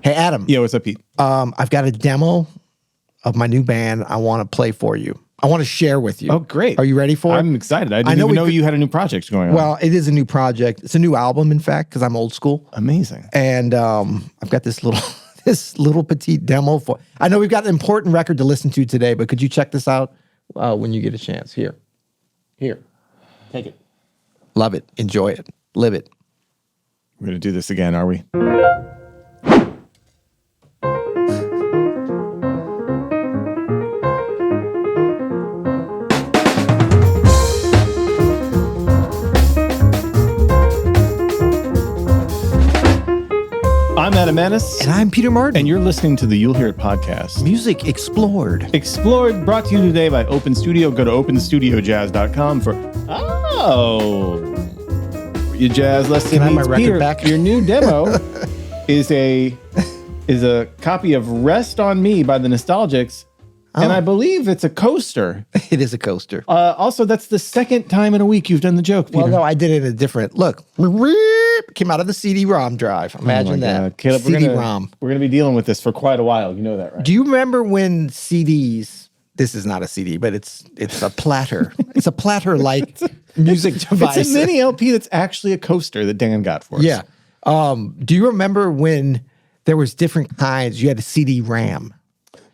Hey, Adam. Yeah, what's up, Pete? I've got a demo of my new band I want to play for you. I want to share with you. Oh, great. Are you ready for it? I'm excited. I didn't even know you had a new project going on. Well, it is a new project. It's a new album, in fact, because I'm old school. Amazing. And I've got this little petite demo for. I know we've got an important record to listen to today, but could you check this out when you get a chance? Here, take it. Love it. Enjoy it. Live it. We're going to do this again, are we? I'm Adam Manis. And I'm Peter Martin. And you're listening to the You'll Hear It podcast. Music Explored. Explored, brought to you today by Open Studio. Go to openstudiojazz.com for... Oh. You jazz lesson. Can I have my record Peter, back? Your new demo is a copy of Rest on Me by the Nostalgics. Oh. And I believe it's a coaster. It is a coaster. Also, that's the second time in a week you've done the joke, Peter. Well, no, I did it in a different... Look. Came out of the CD-ROM drive. Imagine that. Caleb, CD-ROM. We're going to be dealing with this for quite a while. You know that, right? Do you remember when CDs... This is not a CD, but it's a platter. It's a platter-like music device. It's a mini LP that's actually a coaster that Dan got for us. Yeah. Do you remember when there was different kinds? You had a CD-RAM.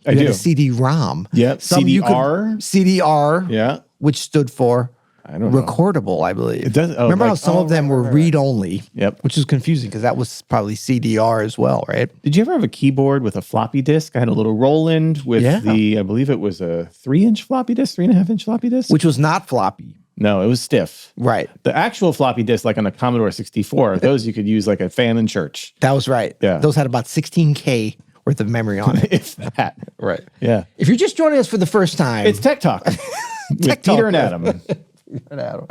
I You do. had a CD-ROM. Yep. CDR. CDR. Yeah. Which stood for I don't know. recordable, I believe. It does. Remember how some of them were read-only? Yep. Which is confusing because that was probably CDR as well, right? Did you ever have a keyboard with a floppy disk? I had a little Roland with I believe it was a 3-inch floppy disk, 3.5-inch floppy disk. Which was not floppy. No, it was stiff. Right. The actual floppy disk, like on the Commodore 64, those you could use like a fan in church. That was right. Yeah. Those had about 16K worth of memory on it. If that. Right. Yeah. If you're just joining us for the first time. It's Tech Talk with Tech Peter Talk and Adam.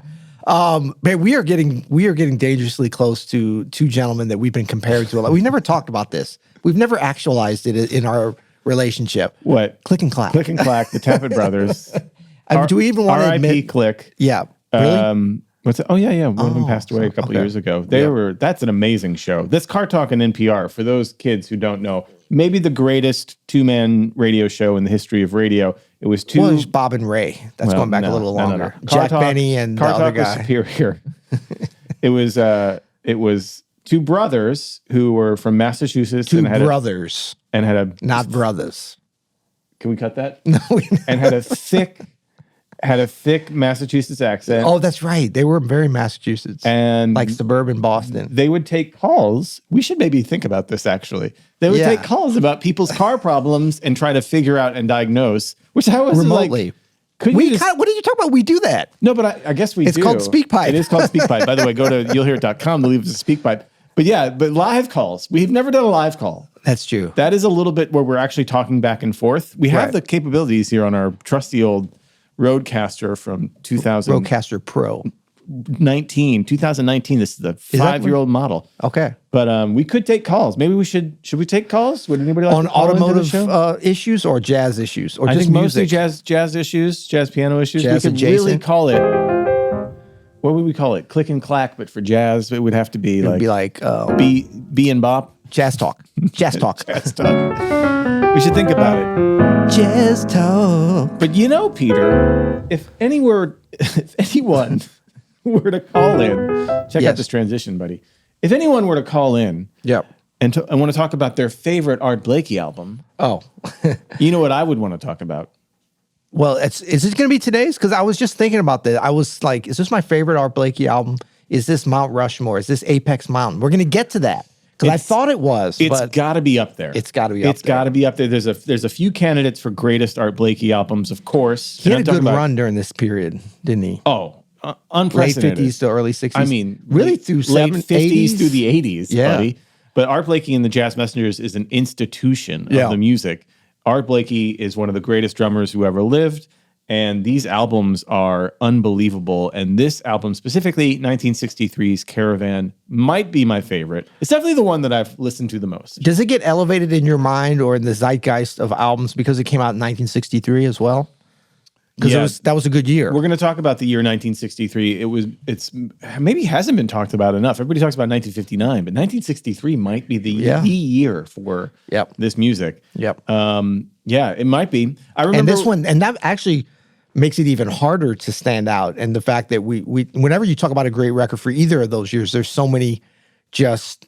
Man, we are getting dangerously close to two gentlemen that we've been compared to a lot. We've never talked about this. We've never actualized it in our relationship. What? Click and Clack. Click and Clack, the Tappet brothers. Do we even want to admit? R.I.P. Click. Yeah. Really? What's it? Oh yeah. One of them passed away a couple years ago. That's an amazing show. This Car Talk and NPR, for those kids who don't know, maybe the greatest two-man radio show in the history of radio. It was two. Well, there's Bob and Ray. That's going back a little longer. No. Jack Benny and the other guy. Was superior. It was two brothers who were from Massachusetts. Two and brothers. Not brothers. Can we cut that? No. And had a thick Massachusetts accent. Oh, that's right. They were very Massachusetts. And like suburban Boston. They would take calls. We should maybe think about this, actually. They would take calls about people's car problems and try to figure out and diagnose, which I was remotely. Like, what are you talking about? We do that. No, but I guess we do. It's called SpeakPipe. It is called SpeakPipe. By the way, go to you'llhearit.com to leave us a SpeakPipe. But live calls. We've never done a live call. That's true. That is a little bit where we're actually talking back and forth. We have the capabilities here on our trusty old Roadcaster from 2000. Roadcaster Pro. 2019. This is the 5-year-old model. Okay. But we could take calls. Maybe we should we take calls? Would anybody like on to call automotive issues or jazz issues or I just think music? mostly jazz issues, jazz piano issues. Jazz we could adjacent. really call it. What would we call it? Click and Clack, but for jazz, it would have to be like B and Bop. Jazz talk. Jazz talk. Jazz talk. We should think about it. Jazz talk. But Peter, if anyone were to call in, check out this transition, buddy. If anyone were to call in, and want to talk about their favorite Art Blakey album, you know what I would want to talk about? Well, is it going to be today's? Because I was just thinking about that. I was like, is this my favorite Art Blakey album? Is this Mount Rushmore? Is this Apex Mountain? We're going to get to that. Because I thought it was. It's got to be up there. It's got to be up there. It's got to be up there. There's a few candidates for greatest Art Blakey albums, of course. He had a good run during this period, didn't he? Oh, unprecedented. Late 50s to early 60s. I mean, really through late 50s 80s? through the 80s, buddy. But Art Blakey and the Jazz Messengers is an institution of the music. Art Blakey is one of the greatest drummers who ever lived. And these albums are unbelievable. And this album, specifically 1963's Caravan, might be my favorite. It's definitely the one that I've listened to the most. Does it get elevated in your mind or in the zeitgeist of albums because it came out in 1963 as well? because that was a good year. We're going to talk about the year 1963. It's maybe hasn't been talked about enough. Everybody talks about 1959, but 1963 might be the year for this music. Yep. Yeah, it might be. I remember and this one, and that actually makes it even harder to stand out. And the fact that we whenever you talk about a great record for either of those years, there's so many just,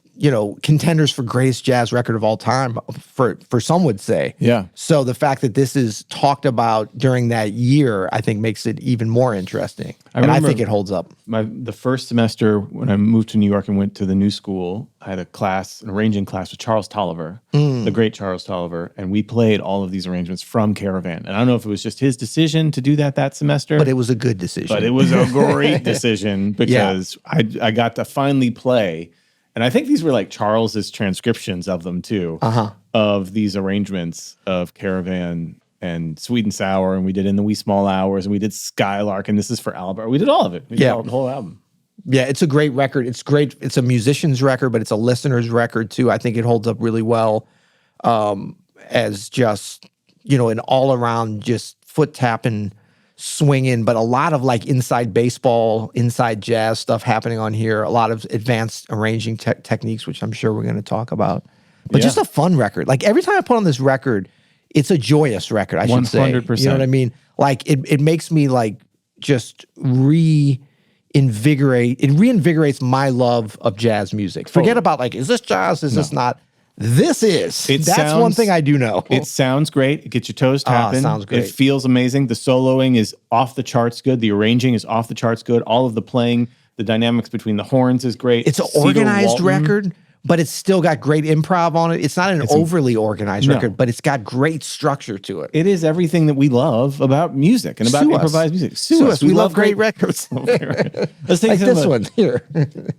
contenders for greatest jazz record of all time, for some would say. Yeah. So the fact that this is talked about during that year, I think makes it even more interesting. I think it holds up. The first semester when I moved to New York and went to the new school, I had an arranging class with Charles Tolliver, the great Charles Tolliver, and we played all of these arrangements from Caravan. And I don't know if it was just his decision to do that semester. But it was a good decision. But it was a great decision because I got to finally play. And I think these were like Charles's transcriptions of them too, of these arrangements of Caravan and Sweet and Sour, and we did In the Wee Small Hours, and we did Skylark, and This Is for Albert. We did all of it. We did the whole album. Yeah, it's a great record. It's great. It's a musician's record, but it's a listener's record too. I think it holds up really well as just, an all-around just foot-tapping, swinging, but a lot of like inside baseball, inside jazz stuff happening on here. A lot of advanced arranging techniques, which I'm sure we're going to talk about. But just a fun record. Like every time I put on this record, it's a joyous record, I should say. 100%. You know what I mean? Like it makes me like just reinvigorates my love of jazz music. Forget about like, is this jazz? Is this not? This is. That's one thing I do know. It sounds great. It gets your toes tapping. Sounds great. It feels amazing. The soloing is off the charts good. The arranging is off the charts good. All of the playing, the dynamics between the horns is great. It's an organized record, but it's still got great improv on it. It's not an overly organized record, but it's got great structure to it. It is everything that we love about music and about improvised music. Sue us. We love great records. Let's take like this one here.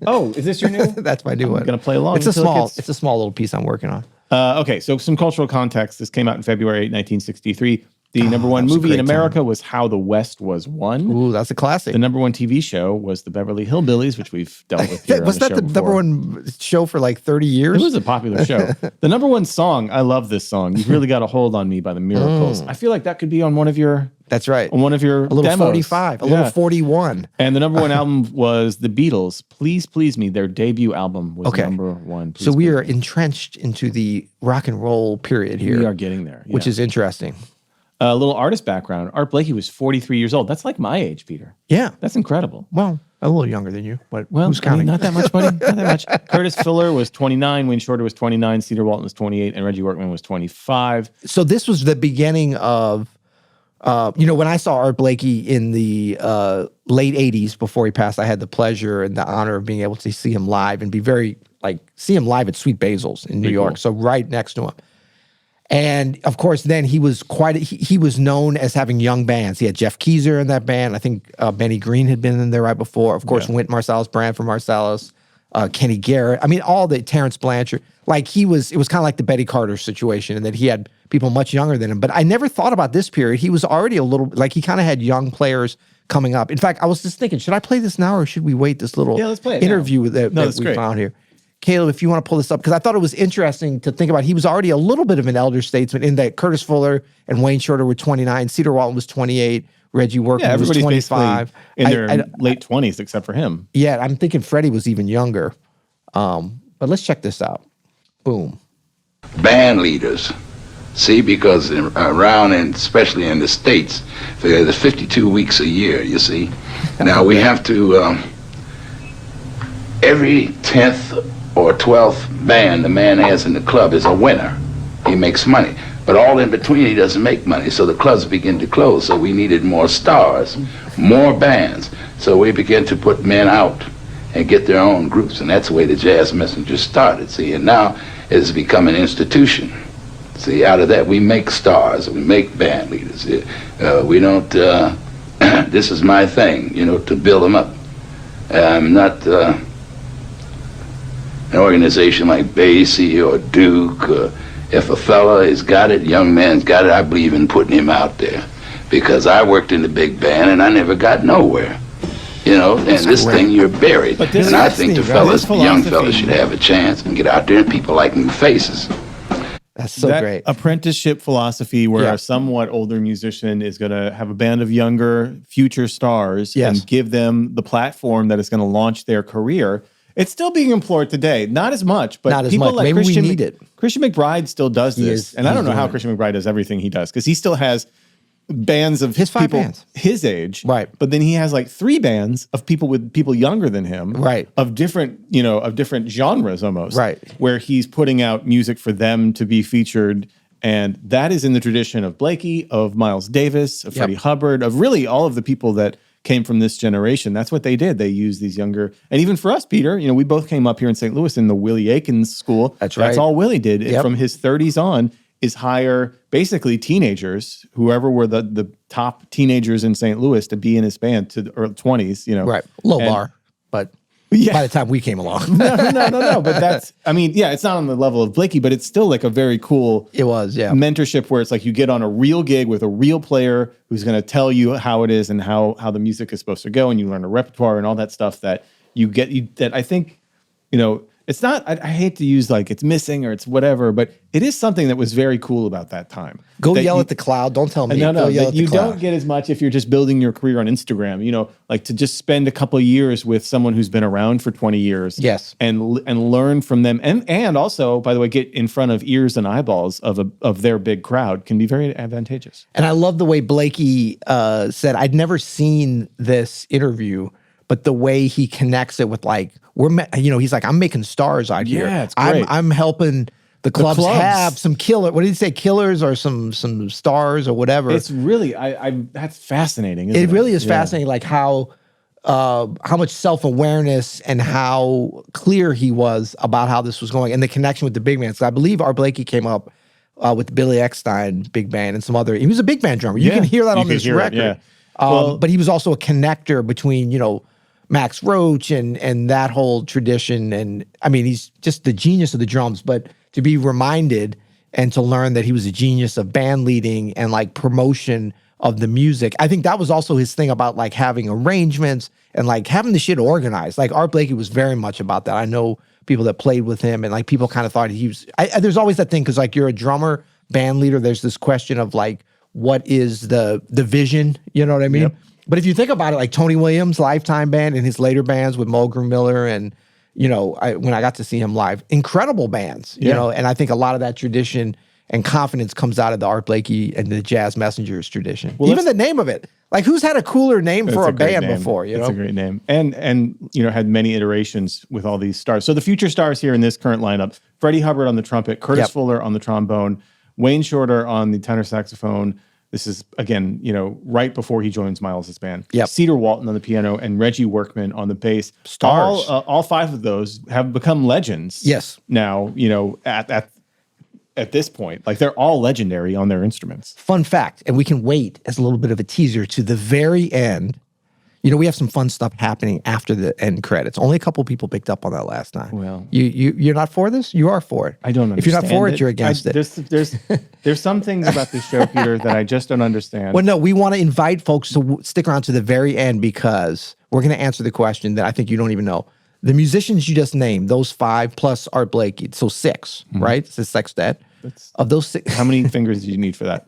Oh, is this your new? That's my new one. I'm going to play along. It's a small little piece I'm working on. Okay, so some cultural context. This came out in February 1963. The number one movie in America was How the West Was Won. Ooh, that's a classic. The number one TV show was The Beverly Hillbillies, which we've dealt with here. Was that the number one show for like 30 years? It was a popular show. The number one song, I love this song. You've Really Got a Hold on Me by the Miracles. I feel like that could be on one of your. That's right. On one of your a little demos. 45, a little 41. And the number one album was The Beatles. Please Please Me. Their debut album was number one. So we are entrenched into the rock and roll period here. We are getting there, which is interesting. A little artist background. Art Blakey was 43 years old. That's like my age, Peter. Yeah. That's incredible. Well, a little younger than you, but who's counting? Not that much, buddy. Not that much. Curtis Fuller was 29, Wayne Shorter was 29, Cedar Walton was 28, and Reggie Workman was 25. So this was the beginning of, when I saw Art Blakey in the late 80s before he passed, I had the pleasure and the honor of being able to see him live and see him live at Sweet Basil's in New York. Cool. So right next to him. And of course, then he was he was known as having young bands. He had Jeff Keezer in that band. I think Benny Green had been in there right before. Of course, Wynton Marsalis, Branford Marsalis, Kenny Garrett. I mean, all the Terrence Blanchard. Like it was kind of like the Betty Carter situation, and that he had people much younger than him. But I never thought about this period. He was already a little like he kind of had young players coming up. In fact, I was just thinking, should I play this now or should we wait this little interview that we found here? Caleb, if you want to pull this up, because I thought it was interesting to think about. He was already a little bit of an elder statesman in that Curtis Fuller and Wayne Shorter were 29, Cedar Walton was 28, Reggie Workman was 25. In their late 20s, except for him. Yeah, I'm thinking Freddie was even younger. But let's check this out. Boom. Band leaders. See, because around, and especially in the States, there's 52 weeks a year, you see. Now we have to, every 10th or 12th band the man has in the club is a winner. He makes money. But all in between, he doesn't make money. So the clubs begin to close. So we needed more stars, more bands. So we began to put men out and get their own groups. And that's the way the Jazz Messengers started. See, and now it has become an institution. See, out of that, we make stars. We make band leaders. We don't, this is my thing, to build them up. I'm not an organization like Basie or Duke. If a fella has got it, young man's got it, I believe in putting him out there. Because I worked in the big band and I never got nowhere. And this thing, you're buried. And I think the young fellas should have a chance and get out there and people like new faces. That's so that great. apprenticeship philosophy where Yeah. a somewhat older musician is going to have a band of younger future stars Yes. and give them the platform that is going to launch their career. It's still being employed today. Not as much, but Not as people much. like Maybe we Christian, need it. Christian McBride still does He this. is- And I don't he's know how doing it. Christian McBride does everything he does because he still has bands of His 5 people bands. his age. Right. But then he has like 3 bands of people younger than him. Right. Of different, of different genres almost. Right. Where he's putting out music for them to be featured. And that is in the tradition of Blakey, of Miles Davis, of Freddie Hubbard, of really all of the people that came from this generation. That's what they did. They used these younger, and even for us, Peter, we both came up here in St. Louis in the Willie Aikens school. That's right. That's all Willie did. And Yep. from his 30s on is hire basically teenagers, whoever were the top teenagers in St. Louis to be in his band to the early 20s, Right. Low And- bar, but Yeah. by the time we came along, No. But that's, it's not on the level of Blakey, but it's still like a very cool it was, yeah. mentorship where it's like you get on a real gig with a real player who's going to tell you how it is and how the music is supposed to go, and you learn a repertoire and all that stuff that that I think, it's not, I hate to use like it's missing or it's whatever, but it is something that was very cool about that time. Go That yell you- at the cloud. Don't tell me. No, Go yell that at you the cloud. don't get as much if you're just building your career on Instagram, like to just spend a couple of years with someone who's been around for 20 years. Yes. And learn from them. And also, by the way, get in front of ears and eyeballs of their big crowd can be very advantageous. And I love the way Blakey said, I'd never seen this interview, but the way he connects it with like, he's like, I'm making stars out here. Yeah, it's great. I'm helping the clubs, clubs. have some killer, what did he say? Killers or some stars or whatever. It's really, that's fascinating. Isn't It really is Yeah. fascinating, like how much self-awareness and how clear he was about how this was going and the connection with the big bands. So I believe Art Blakey came up with Billy Eckstine big band and some other. He was a big band drummer. You Yeah, can hear that you on can this hear it, record. yeah. Well- But he was also a connector between Max Roach and that whole tradition. And he's just the genius of the drums. But to be reminded and to learn that he was a genius of band leading and like promotion of the music. I think that was also his thing about like having arrangements and like having the shit organized. Like Art Blakey was very much about that. I know people that played with him and like people kind of thought he was, there's always that thing because like you're a drummer, band leader, there's this question of like, what is the vision? You know what I mean? Yep. But if you think about it, like Tony Williams' Lifetime band and his later bands with Mulgrew Miller and, when I got to see him live, incredible bands, and I think a lot of that tradition and confidence comes out of the Art Blakey and the Jazz Messengers tradition. Well, even the name of it. Like who's had a cooler name for a great band name. before, It's a great name. And had many iterations with all these stars. So the future stars here in this current lineup, Freddie Hubbard on the trumpet, Curtis Yep. Fuller on the trombone, Wayne Shorter on the tenor saxophone. This is, again, right before he joins Miles' band. Yep. Cedar Walton on the piano and Reggie Workman on the bass. Stars. All 5 of those have become legends. Yes. Now, at this point, like they're all legendary on their instruments. Fun fact, and we can wait as a little bit of a teaser to the very end. We have some fun stuff happening after the end credits. Only a couple people picked up on that last time. Well. you're not for this? You are for it. I don't understand. If you're not for it, you're against it. There's some things about this show, Peter, that I just don't understand. Well, no, we want to invite folks to stick around to the very end because we're going to answer the question that I think you don't even know. The musicians you just named, those 5 plus Art Blakey, so 6, right? It's a sextet. Of those 6, How many fingers do you need for that?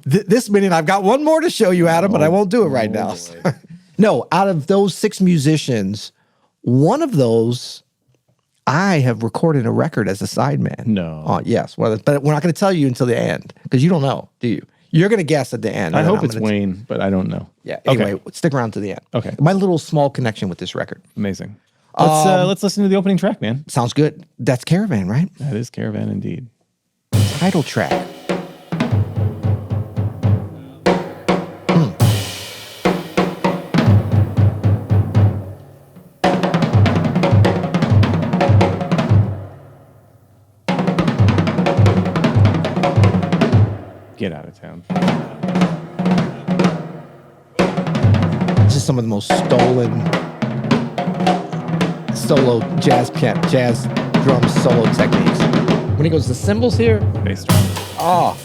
this minute I've got one more to show you, Adam, but I won't do it right now. No, out of those 6 musicians, one of those I have recorded a record as a sideman. No. Yes, but we're not going to tell you until the end because you don't know, do you? You're going to guess at the end. I and then hope I'm it's gonna Wayne, but I don't know. Yeah. Okay. Anyway, stick around to the end. Okay. My little small connection with this record. Amazing. Let's listen to the opening track, man. Sounds good. That's Caravan, right? That is Caravan indeed. Title track. Get out of town. This is some of the most stolen solo jazz drum solo techniques. When he goes, the cymbals here. Bass drum. Oh,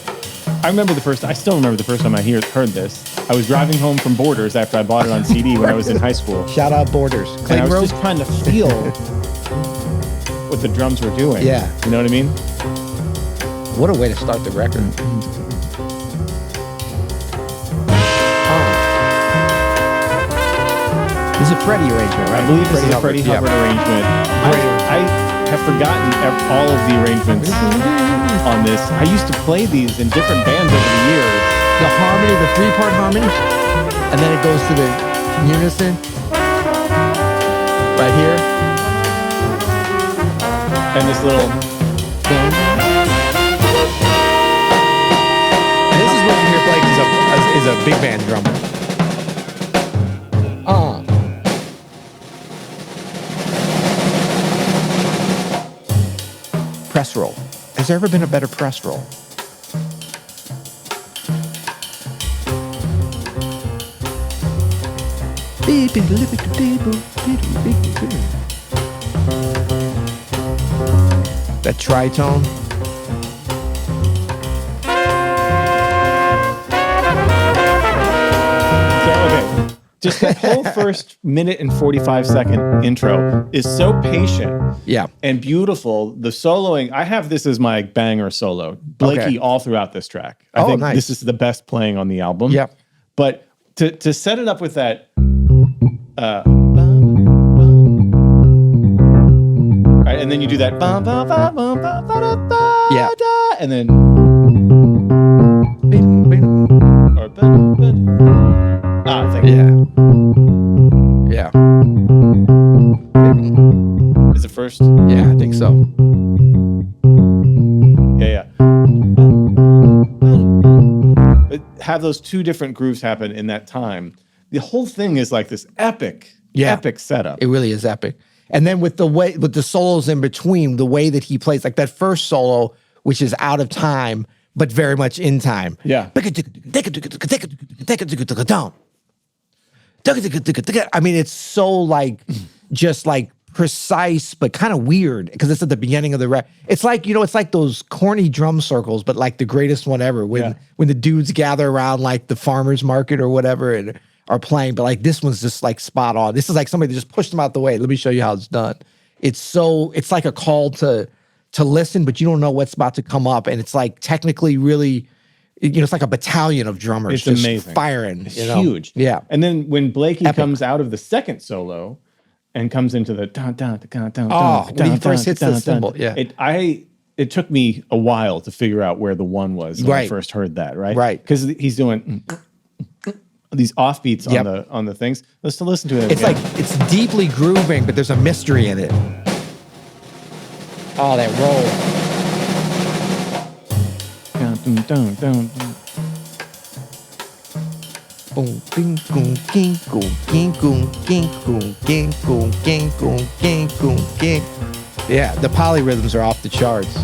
I still remember the first time I heard this. I was driving home from Borders after I bought it on CD when I was in high school. shout out Borders. And I Clayton was Road. just trying to feel what the drums were doing. Yeah. You know what I mean? What a way to start the record. This is a Freddie arrangement, right? I believe this is a Freddie Hubbard. Hubbard arrangement. I have forgotten all of the arrangements on this. I used to play these in different bands over the years. The harmony, the 3-part harmony, and then it goes to the unison. Right here. And this little... And this is what you hear Blake is a big band drummer. Press roll. Has there ever been a better press roll? That tritone. So, okay. Just that whole first minute and 45-second intro is so patient Yeah. and beautiful. The soloing, I have this as my banger solo. Blakey Okay. all throughout this track. I think nice. this is the best playing on the album. Yep. But to set it up with that, right, and then you do that, Yeah. and then, thank you. Yeah. Is it first? Yeah, I think so. Yeah. But have those two different grooves happen in that time. The whole thing is like this epic setup. It really is epic. And then with the solos in between, the way that he plays, like that first solo, which is out of time, but very much in time. Yeah. I mean, it's so like, just like precise, but kind of weird because it's at the beginning of the record. It's like, it's like those corny drum circles, but like the greatest one ever when the dudes gather around like the farmer's market or whatever and are playing. But like this one's just like spot on. This is like somebody that just pushed them out the way. Let me show you how it's done. It's like a call to listen, but you don't know what's about to come up. And it's like technically really, it's like a battalion of drummers. It's just amazing. Firing. It's huge. Yeah. And then when Blakey Epic. comes out of the second solo and comes into the when he first hits the cymbal, yeah. It took me a while to figure out where the one was when I first heard that, right? Right. Because he's doing these offbeats on the things. Let's listen to it. It's like, it's deeply grooving, but there's a mystery in it. Oh, that roll. Boom, bing, boom, ging, boom, ging, boom, ging, boom, ging, boom, ging, boom, ging, boom, ging. Yeah, the polyrhythms are off the charts.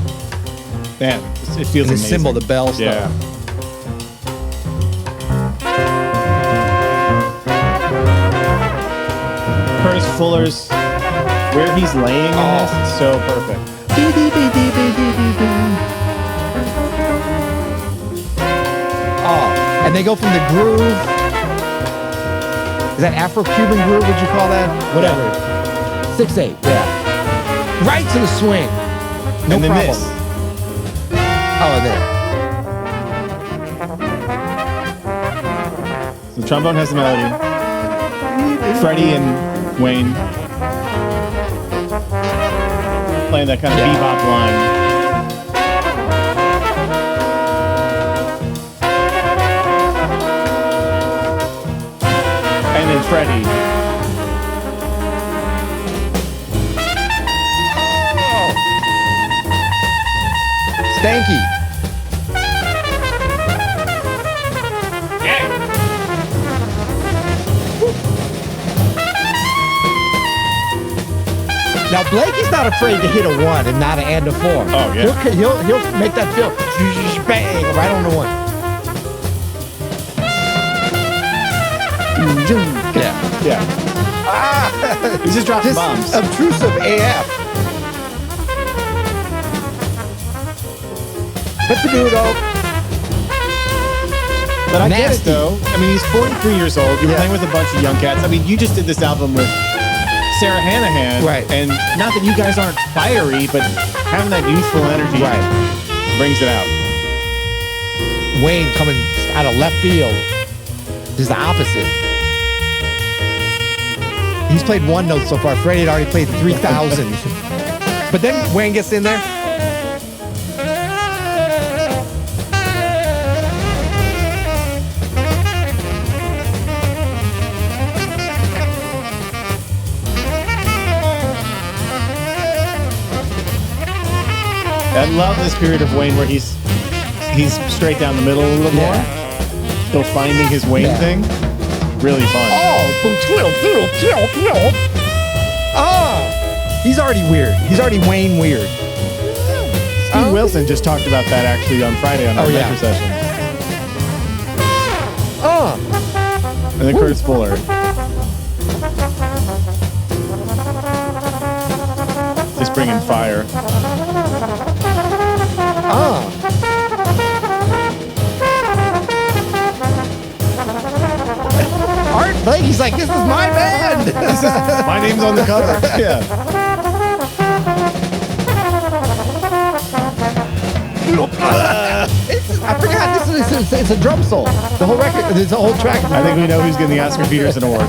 Man, it feels And the amazing. cymbal, the bell stuff. Yeah. Curtis Fuller's where he's laying in this is so perfect. Oh, and they go from the groove. Is that Afro-Cuban groove? Would you call that? Whatever. 6/8. Yeah. Right to the swing. No And then problem. this. Oh, and then. So the trombone has the melody. Freddie and Wayne playing that kind of bebop line. And then Freddie. Stanky. Now Blakey's not afraid to hit a 1 and not an and a 4. Oh yeah. He'll make that feel bang right on the 1. Yeah. He's just dropping bombs. Obtrusive AF. But the dude, But I get it Nasty. though. I mean, he's 43 years old. You're Yeah. playing with a bunch of young cats. I mean, you just did this album with Sarah Hanahan. Right. And not that you guys aren't fiery, but having that youthful energy brings it out. Wayne coming out of left field. This is the opposite. He's played one note so far. Freddie had already played 3,000. But then Wayne gets in there. I love this period of Wayne where he's straight down the middle a little more. Still finding his Wayne thing. Really fun. Oh, he's already weird. He's already Wayne weird. Steve Wilson just talked about that actually on Friday on our mentor session. And then Curtis Fuller. Just bringing fire. Art Blakey's like, this is my band. My name's on the cover. Yeah. I forgot this is it's a drum solo. The whole record, there's a whole track. I think we know who's getting the Oscar Peterson Award.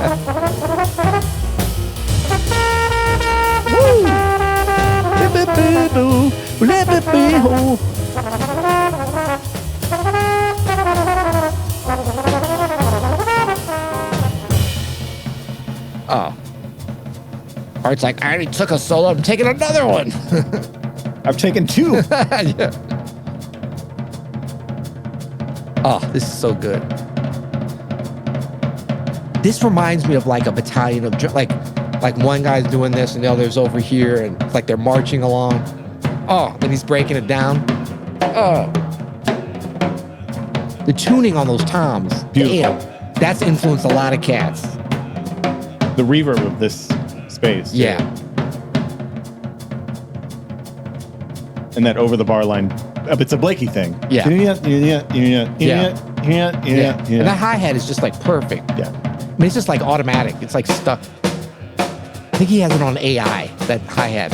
Art's like, I already took a solo. I'm taking another one. I've taken 2. Yeah. Oh, this is so good. This reminds me of like a battalion of like one guy's doing this and the other's over here, and it's like they're marching along. Oh, then he's breaking it down. Oh, the tuning on those toms. Beautiful. Damn, that's influenced a lot of cats. The reverb of this space. Yeah. And that over the bar line. It's a Blakey thing. Yeah. Yeah. And that hi-hat is just like perfect. Yeah. I mean, it's just like automatic. It's like stuck. I think he has it on AI, that hi-hat.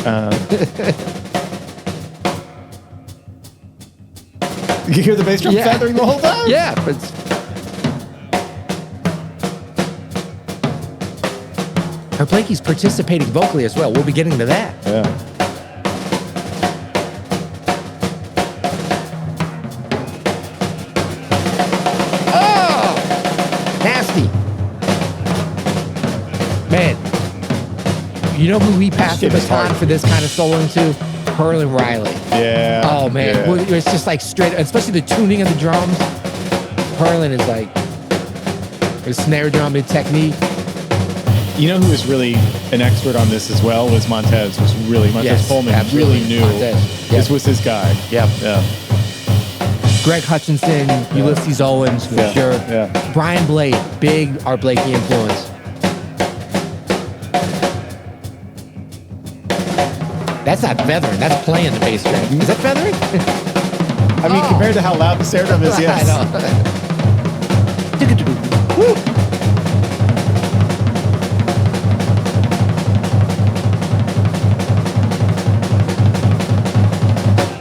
You hear the bass drum feathering the whole time? Yeah, but it's... Art Blakey's participating vocally as well. We'll be getting to that. Yeah. Oh! Nasty. Man. You know who we passed the Shit is baton hard. for this kind of soloing to? Pearl and Riley. Yeah. Oh, man. Yeah. Well, it's just like straight, especially the tuning of the drums. Perlin is like a snare drum and technique. You know who was really an expert on this as well was Montez. Yes, Coleman absolutely. really knew Montez, this was his guy. Yep. Yeah. Greg Hutchinson, Ulysses Owens, for sure. Yeah. Brian Blade, big Art Blakey influence. That's not feathering, that's playing the bass drum. Is that feathering? I mean, compared to how loud the snare drum is, yes. I know. Woo.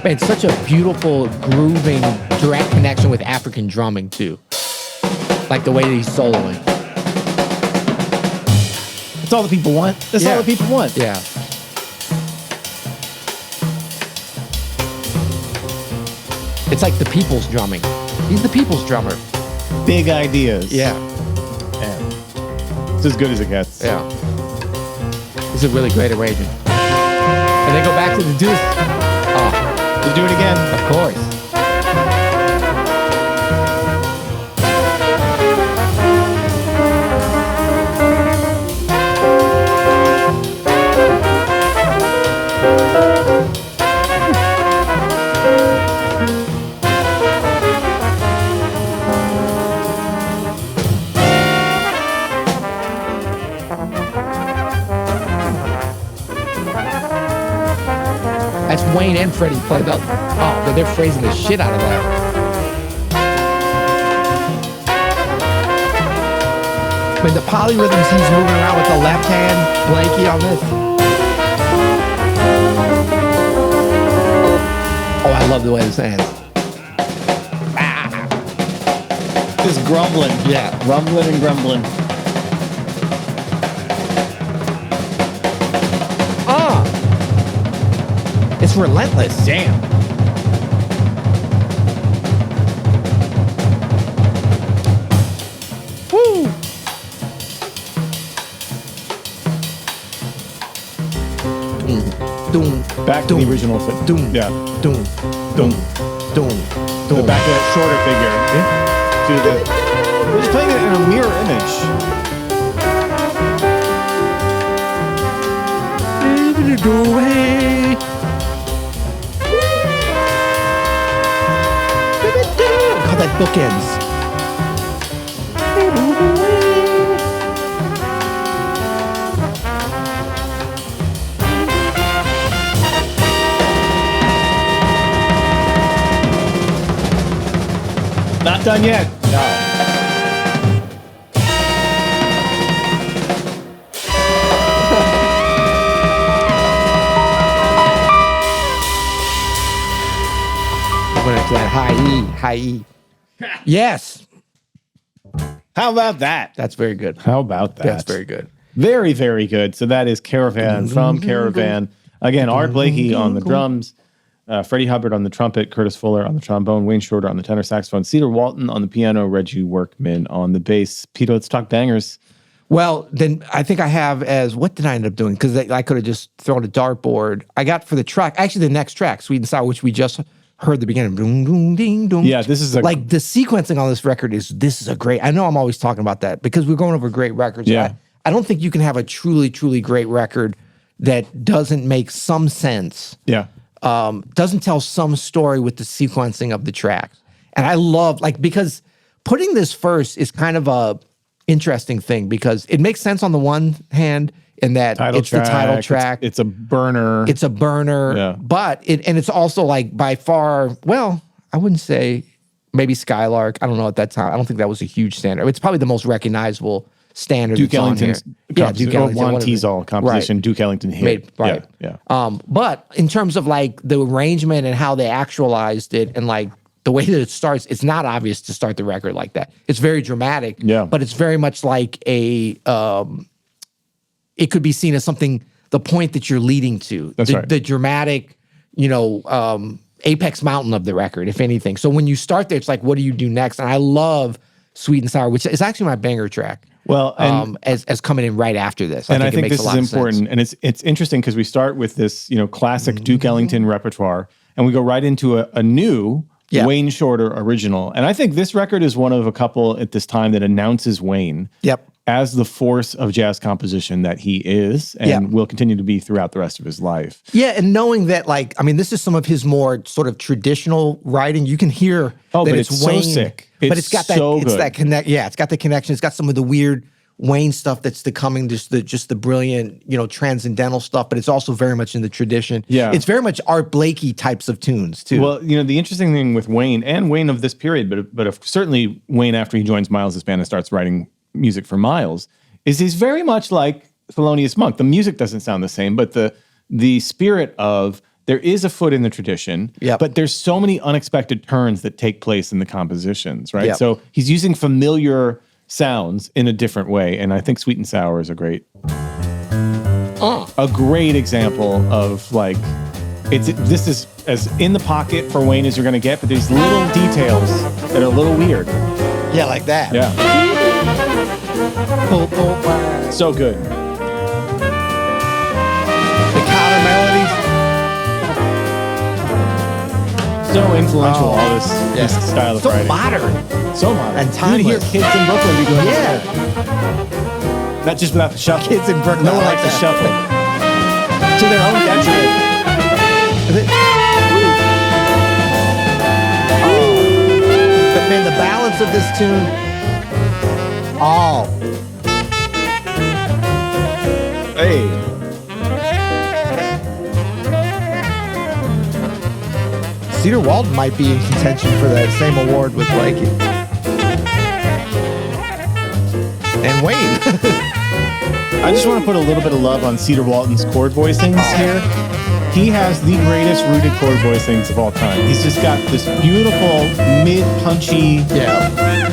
Man, it's such a beautiful, grooving, direct connection with African drumming, too. Like the way that he's soloing. That's all the people want. That's all the people want. Yeah. It's like the people's drumming. He's the people's drummer. Big ideas. Yeah. It's as good as it gets. Yeah. It's a really great arrangement. And they go back to the deuce. Oh, We'll do it again. of course. That's Wayne and Freddie played up. Oh, but they're phrasing the shit out of that. I mean, the polyrhythms he's moving around with the left hand, Blakey on this. Oh, I love the way this ends. Just grumbling. Yeah. Rumbling and grumbling. It's relentless. Damn. Woo. Doom, Back to the original fit. doom, Yeah. doom, Doom. doom, The doom. back of that shorter figure. To the. We're just playing it in a mirror image. How that bookends. Not done yet. I'm gonna do that high E. Yes, How about that? that's very good. How about that? That's very good. Very, very good. So that is Caravan from Caravan. Again, Art Blakey on the drums, Freddie Hubbard on the trumpet, Curtis Fuller on the trombone, Wayne Shorter on the tenor saxophone, Cedar Walton on the piano, Reggie Workman on the bass. Peter, let's talk bangers. Well, then I think I have as what did I end up doing? Because I could have just thrown a dartboard. I got for the track, actually the next track, Sweet and Sour, which we just heard the beginning. Doom, doom, ding, doom. Yeah, this is like the sequencing on this record is a great. I know I'm always talking about that because we're going over great records. Yeah. I don't think you can have a truly, truly great record that doesn't make some sense. Yeah. Doesn't tell some story with the sequencing of the tracks. And I love, because putting this first is kind of a interesting thing because it makes sense on the one hand in that it's the title track. It's a burner. It's a burner. Yeah. But it's also by far, well, I wouldn't say maybe Skylark. I don't know at that time. I don't think that was a huge standard. It's probably the most recognizable standard Duke that's on here. Ellington's Yeah, Duke Ellington. Juan one of the- Teasdale composition, Right. Duke Ellington hit. Right. Yeah. But in terms of the arrangement and how they actualized it and the way that it starts, it's not obvious to start the record like that. It's very dramatic. Yeah. But it's very much like it could be seen as something, the point that you're leading to. That's right. The dramatic, apex mountain of the record, if anything. So when you start there, it's like, what do you do next? And I love Sweet and Sour, which is actually my banger track. Well, and as coming in right after this. I think it makes this a lot is of important, sense. and it's interesting because we start with this, classic Duke Ellington repertoire, and we go right into a new Yeah. Wayne Shorter original. And I think this record is one of a couple at this time that announces Wayne Yep. as the force of jazz composition that he is, and Yeah. will continue to be throughout the rest of his life. Yeah, and knowing that, this is some of his more sort of traditional writing. You can hear Oh, that but it's it's so Wayne, sick. but It's it's got so that. It's good. that connect. Yeah, it's got the connection. It's got some of the weird Wayne stuff that's just the brilliant, transcendental stuff. But it's also very much in the tradition. Yeah. it's very much Art Blakey types of tunes too. Well, the interesting thing with Wayne and Wayne of this period, but certainly Wayne after he joins Miles' band and starts writing music for Miles, is he's very much like Thelonious Monk. The music doesn't sound the same, but the spirit of there is a foot in the tradition, Yep. but there's so many unexpected turns that take place in the compositions, right? Yep. So he's using familiar sounds in a different way, and I think Sweet and Sour is a great example of this is as in the pocket for Wayne as you're going to get, but there's little details that are a little weird. yeah, like that. Yeah, Boom, boom, boom. so good. The counter melodies. So influential, all this style of So writing. modern. So modern. and You hear timeless. kids in Brooklyn be doing Yeah, this. Not just without the shuffle. kids in Brooklyn. No one I likes like the that. shuffle. To their own detriment. But man, the balance of this tune, Hey. Cedar Walton might be in contention for that same award with Blakey. And Wayne. I just want to put a little bit of love on Cedar Walton's chord voicings here. He has the greatest rooted chord voicings of all time. He's just got this beautiful mid-punchy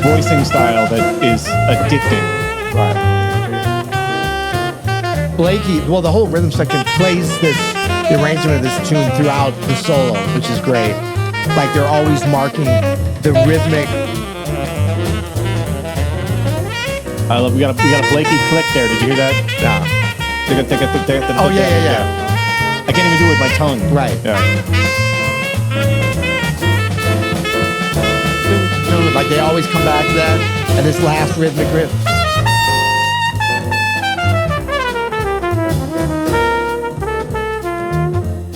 voicing style that is addicting. Right. Blakey, well, the whole rhythm section plays the arrangement of this tune throughout the solo, which is great. Like they're always marking the rhythmic. I love. We got a Blakey click there. Did you hear that? Yeah. Oh yeah. I can't even do it with my tongue. Right. Yeah. Like they always come back to that, and this last rhythmic riff.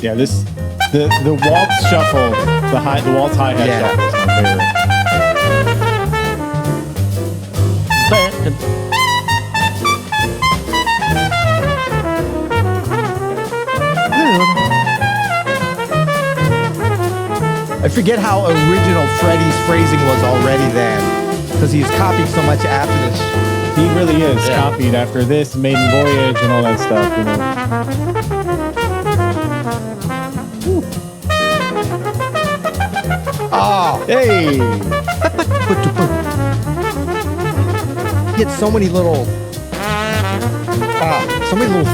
Yeah. The waltz shuffle, the waltz hi-hat shuffle is my favorite. I forget how original Freddie's phrasing was already then, because he's copied so much after this. He really is copied after this Maiden Voyage and all that stuff, you know. Oh, Hey! he had so many little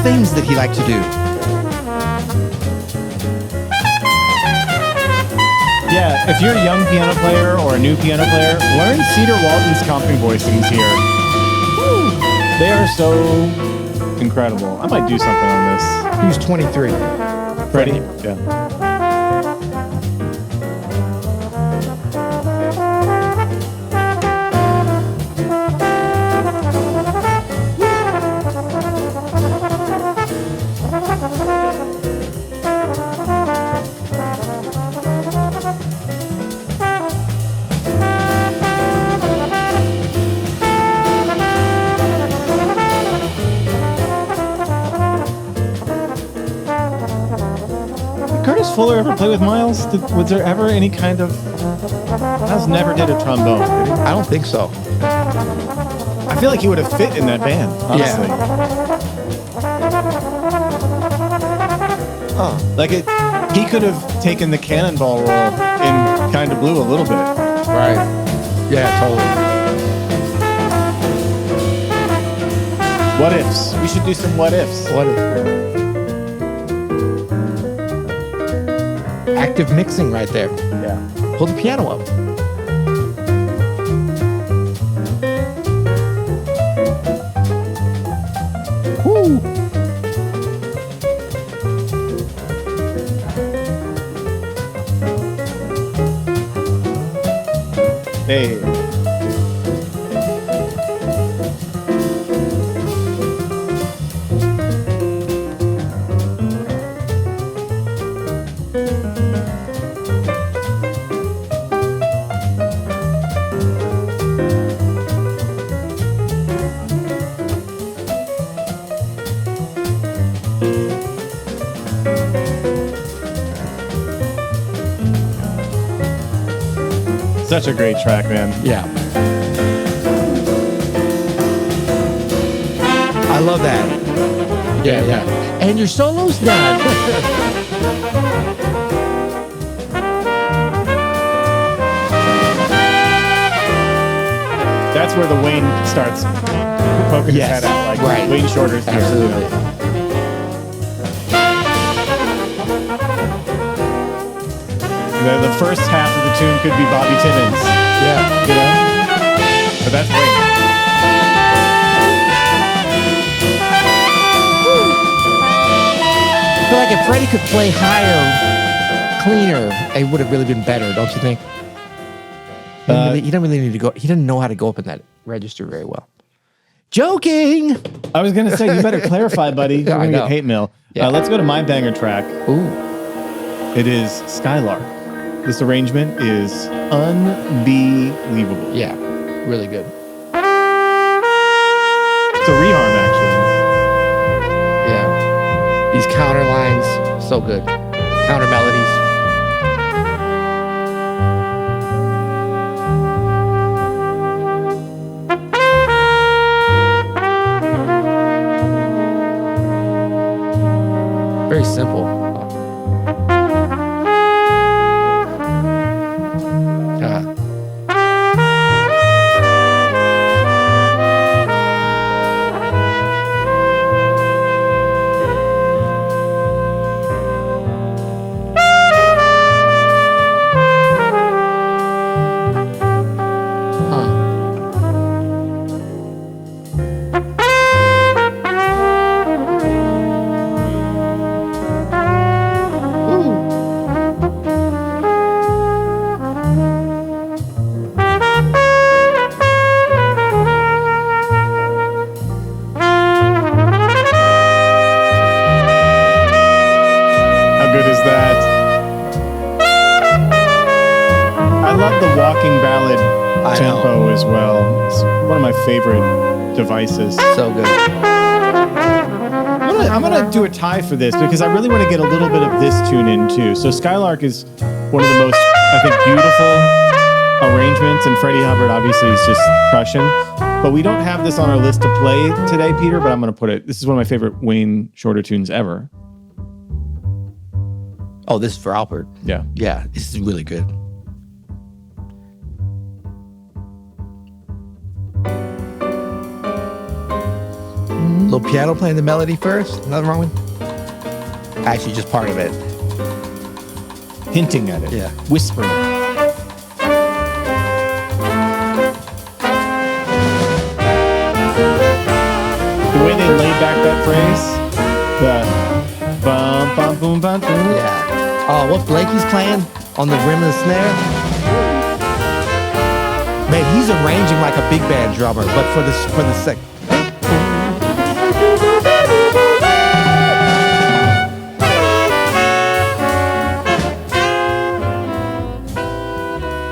things that he liked to do. Yeah, if you're a young piano player or a new piano player, learn Cedar Walton's comping voicings here. Woo. They are so incredible. I might do something on this. He was 23. Freddie? Yeah. Curtis Fuller ever play with Miles? Was there ever any kind of... Miles never did a trombone, did he? I don't think so. I feel like he would have fit in that band, honestly. Like he could have taken the cannonball role in Kind of Blue a little bit. Right. Yeah, totally. What ifs? We should do some what ifs. What if? Active mixing right there. Yeah. Pull the piano up. Woo! Hey. Such a great track, man. Yeah. I love that. Yeah, yeah. And your solo's done. That's where the Wayne starts poking his head out. Like right. Wayne Shorter's here. Absolutely. And then the first half of the tune could be Bobby Timmons. Yeah. You know? But that's Wayne. I feel like if Freddie could play higher, cleaner, it would have really been better, don't you think? He didn't really need to go. He didn't know how to go up in that register very well. Joking. I was gonna say you better clarify, buddy. We're I gonna know. get hate mail. Yeah. Let's go to my banger track. Ooh. It is Skylark. This arrangement is unbelievable. Yeah. Really good. It's a rearm, actually. Yeah. These counter lines, so good. Counter melodies. walking ballad I tempo as well. It's one of my favorite devices. So good. I'm gonna do a tie for this because I really want to get a little bit of this tune in too. So Skylark is one of the most, I think, beautiful arrangements, and Freddie Hubbard obviously is just crushing. But we don't have this on our list to play today, Peter, but I'm gonna put it. This is one of my favorite Wayne Shorter tunes ever. Oh, this is for Albert. Yeah. Yeah, this is really good. Little piano playing the melody first. Nothing wrong with it? Actually, just part of it. Hinting at it. Yeah. Whispering. The way they laid back that phrase, the bum bum boom bum boom. Yeah. Oh, what Blakey's playing on the rim of the snare? Man, he's arranging like a big band drummer, but for the sec.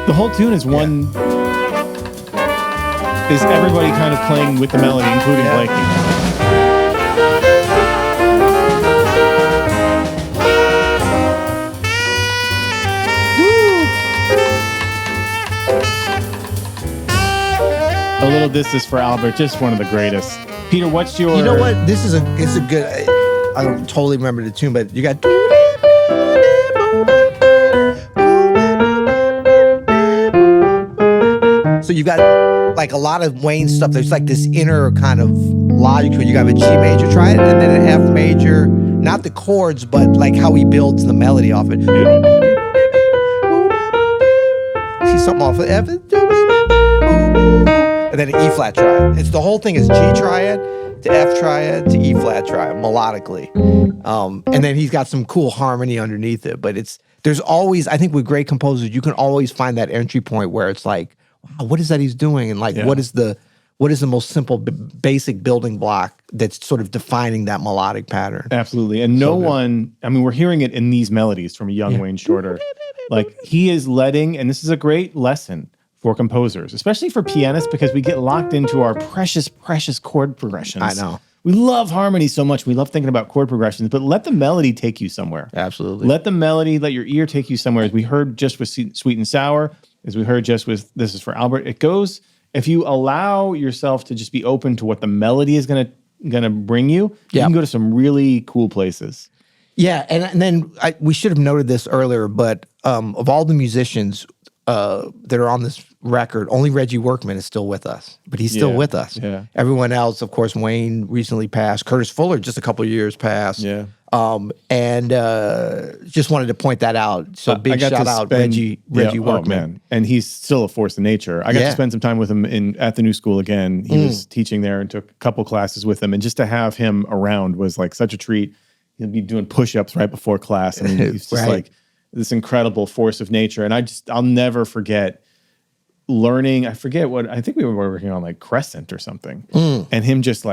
The whole tune is one. Is everybody kind of playing with the melody, including Blakey? A little "This Is for Albert," just one of the greatest. Peter, what's your? You know what? This is a good. I don't totally remember the tune, but you got. So you got like a lot of Wayne stuff. There's like this inner kind of logic to it. You got a G major, try it, and then an F major. Not the chords, but like how he builds the melody off it. See something off of F, and then an E flat triad. It's the whole thing is G triad to F triad to E flat triad melodically, and then he's got some cool harmony underneath it. But there's always, I think, with great composers, you can always find that entry point where it's like, wow, what is that he's doing, and like what is the most simple basic building block that's sort of defining that melodic pattern. Absolutely. And no one, I mean, we're hearing it in these melodies from a young Wayne Shorter. Like he is letting, and this is a great lesson for composers, especially for pianists, because we get locked into our precious, precious chord progressions. I know. We love harmony so much. We love thinking about chord progressions, but let the melody take you somewhere. Absolutely. Let the melody, let your ear take you somewhere. As we heard just with Sweet and Sour, as we heard just with This Is for Albert, it goes, if you allow yourself to just be open to what the melody is gonna bring you, you can go to some really cool places. Yeah, and then we should have noted this earlier, but of all the musicians that are on this record, only Reggie Workman is still with us, but he's still with us. Yeah. Everyone else, of course, Wayne recently passed. Curtis Fuller just a couple of years passed. Yeah. And just wanted to point that out. So big shout out Reggie Workman. Oh, man. And he's still a force of nature. I got to spend some time with him at the New School again. He was teaching there and took a couple classes with him. And just to have him around was like such a treat. He'll be doing push-ups right before class. I mean, he's just like this incredible force of nature. And I'll never forget learning. I think we were working on like Crescent or something. And him just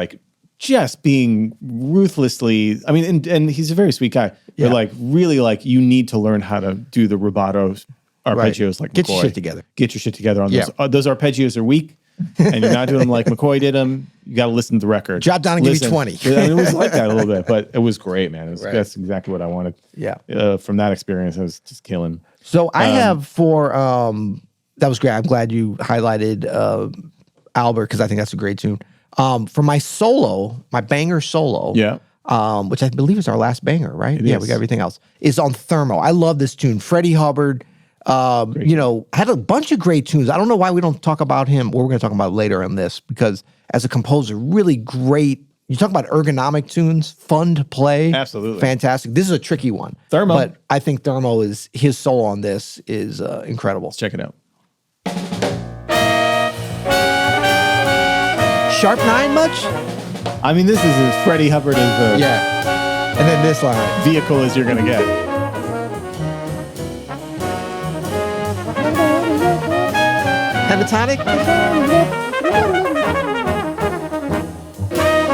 being ruthlessly, I mean, and he's a very sweet guy, but like really like you need to learn how to do the rubato arpeggios like Get McCoy. your shit together. Get your shit together on those. Those arpeggios are weak and you're not doing them like McCoy did them. You got to listen to the record. Drop down and give me 20. I mean, it was like that a little bit, but it was great, man. That's exactly what I wanted. Yeah. From that experience, I was just killing. So I have that was great. I'm glad you highlighted Albert, because I think that's a great tune. For my solo, my banger solo, which I believe is our last banger, right? We got everything else, is on Thermo. I love this tune. Freddie Hubbard, had a bunch of great tunes. I don't know why we don't talk about him, or we're going to talk about it later on this, because as a composer, really great. You talk about ergonomic tunes, fun to play. Absolutely. Fantastic. This is a tricky one. Thermo. But I think Thermo his solo on this is incredible. Let's check it out. Sharp 9 much? I mean, this is as Freddie Hubbard as the And then this line. vehicle as you're going to get. Pentatonic?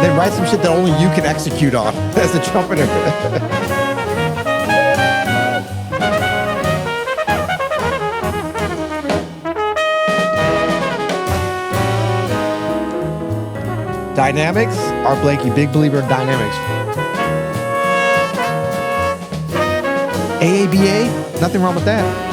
Then write some shit that only you can execute on as a trumpeter. Dynamics. Art Blakey, big believer in dynamics. AABA, nothing wrong with that.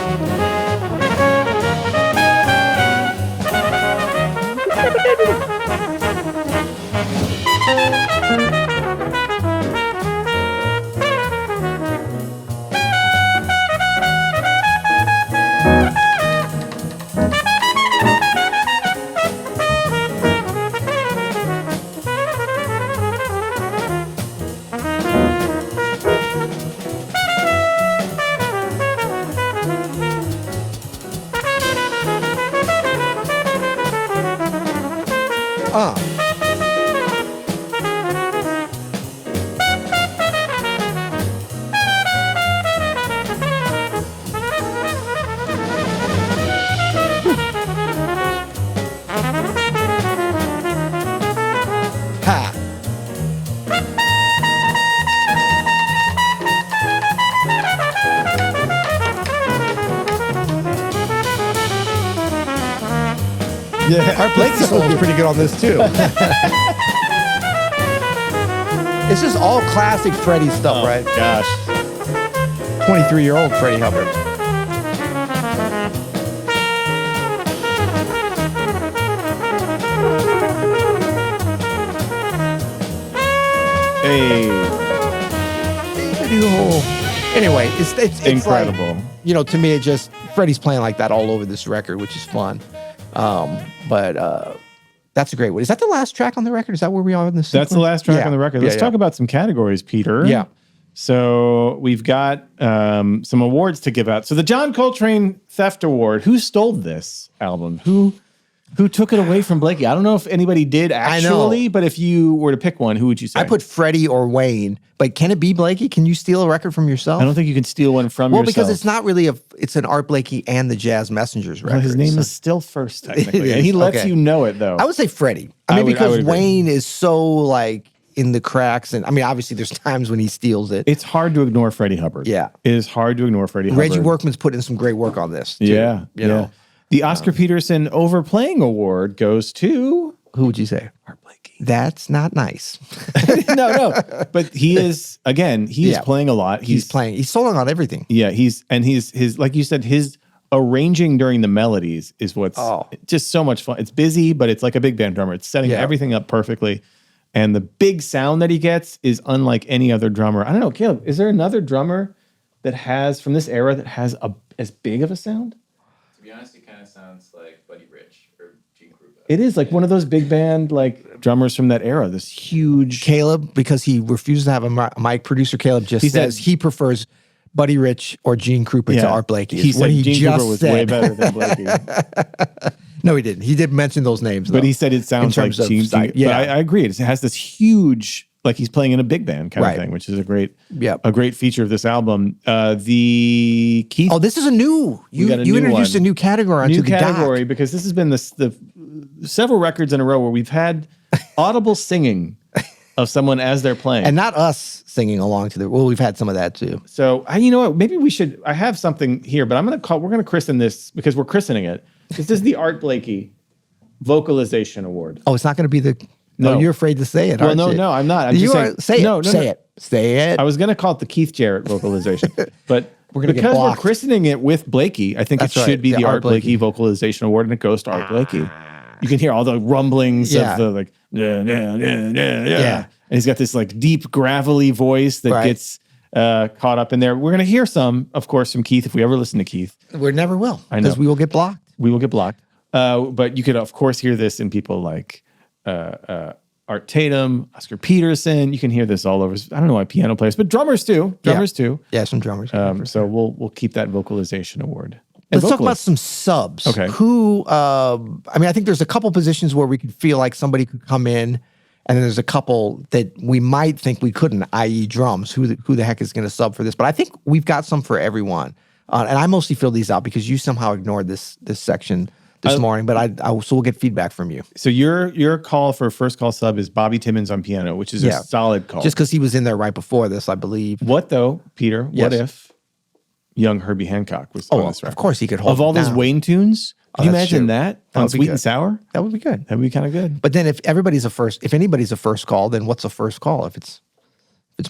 Ha. Yeah, Art Blakey solo is pretty good on this too. It's just all classic Freddie stuff, right? Gosh. 23-year-old Freddie Hubbard. Hey. Anyway, it's Incredible. Like, you know, to me, it just Freddie's playing like that all over this record, which is fun. But that's a great one. Is that the last track on the record? Is that where we are in this? That's the last track on the record. Let's talk about some categories, Peter. Yeah. So we've got some awards to give out. So the John Coltrane Theft Award. Who stole this album? Who took it away from Blakey? I don't know if anybody did actually, but if you were to pick one, who would you say? I put Freddie or Wayne, but can it be Blakey? Can you steal a record from yourself? I don't think you can steal one from yourself. Well, because it's not really it's an Art Blakey and the Jazz Messengers record. Well, his name is still first, technically. And he lets you know it, though. I would say Freddie. I mean, because Wayne is so, like, in the cracks. And, I mean, obviously, there's times when he steals it. It's hard to ignore Freddie Hubbard. Yeah. It is hard to ignore Freddie Hubbard. Reggie Workman's put in some great work on this, too. Yeah. You know? The Oscar Peterson Overplaying Award goes to... Who would you say? Art Blakey. That's not nice. No. But he is, again, he's playing a lot. He's playing. He's soloing on everything. Yeah, his like you said, his arranging during the melodies is what's just so much fun. It's busy, but it's like a big band drummer. It's setting everything up perfectly. And the big sound that he gets is unlike any other drummer. I don't know, Caleb, is there another drummer that has, from this era, that has as big of a sound? To be honest, it kind of sounds like Buddy Rich or Gene Krupa. It is like one of those big band like drummers from that era. This huge Caleb, because he refuses to have a mic. Producer Caleb just says he prefers Buddy Rich or Gene Krupa to Art Blakey. He said Gene Krupa was way better than Blakey. No, he didn't. He did mention those names, but he said it sounds like Gene. Yeah, but I agree. It has this huge, like he's playing in a big band kind of thing, which is a great feature of this album. The Keith. Oh, this is a new. You introduced a new category onto the category doc. Because this has been the several records in a row where we've had audible singing of someone as they're playing, and not us singing along to the. Well, we've had some of that too. So you know what? Maybe we should. I have something here, but we're going to christen this because we're christening it. This is the Art Blakey Vocalization Award. Oh, it's not going to be the. No, you're afraid to say it. Well, no, I'm not. I'm just saying, say it. No, say it. I was going to call it the Keith Jarrett vocalization, but because we're christening it with Blakey, I think it should be the Art Blakey Vocalization Award, and it goes to Art Blakey. You can hear all the rumblings of the like, yeah. And he's got this like deep gravelly voice that gets caught up in there. We're going to hear some, of course, from Keith if we ever listen to Keith. We never will, because we will get blocked. We will get blocked. But you could, of course, hear this in people like Art Tatum, Oscar Peterson. You can hear this all over. I don't know why piano players, but drummers too. Too. Yeah, some drummers. So we'll keep that vocalization award. Let's talk about some subs. Okay. Who? I mean, I think there's a couple positions where we could feel like somebody could come in, and then there's a couple that we might think we couldn't, i.e., drums. Who the heck is going to sub for this? But I think we've got some for everyone. And I mostly filled these out because you somehow ignored this section this morning. But so we'll get feedback from you. So your call for first call sub is Bobby Timmons on piano, which is a solid call. Just because he was in there right before this, I believe. What though, Peter? Yes. What if young Herbie Hancock was on this record. Of course he could hold Of all it those down. Wayne tunes, can you that's imagine true. that That on would be Sweet good. and Sour? That would be good. That'd be kind of good. But then if anybody's a first call, then what's a first call if it's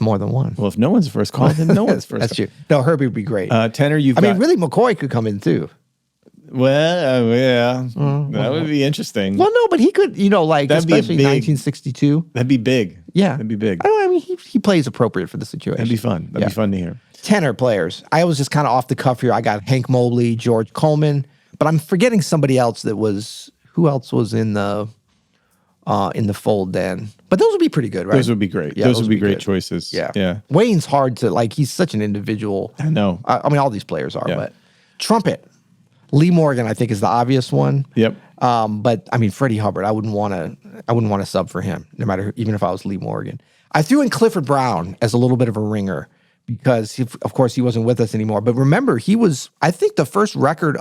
more than one? Well, if no one's first call, then no one's first. That's true. No, Herbie would be great. Tenor, you've I got. mean, really, McCoy could come in too. Well, yeah, that would be interesting. Well, no, but he could, like That'd be a especially big- 1962. That'd be big. Yeah, That'd be big. I mean, he plays appropriate for the situation. That'd be fun. That'd be fun to hear. Tenor players. I was just kind of off the cuff here. I got Hank Mobley, George Coleman, but I'm forgetting somebody else that was. Who else was in the fold then? But those would be pretty good, right? Those would be great. Yeah, those would be great good. choices. Yeah. Yeah. Wayne's hard to he's such an individual. I know. I mean, all these players are, Yeah. but trumpet. Lee Morgan, I think, is the obvious one. Yep. But I mean, Freddie Hubbard, I wouldn't want to sub for him, no matter even if I was Lee Morgan. I threw in Clifford Brown as a little bit of a ringer because, of course, he wasn't with us anymore. But remember, he was, I think, the first record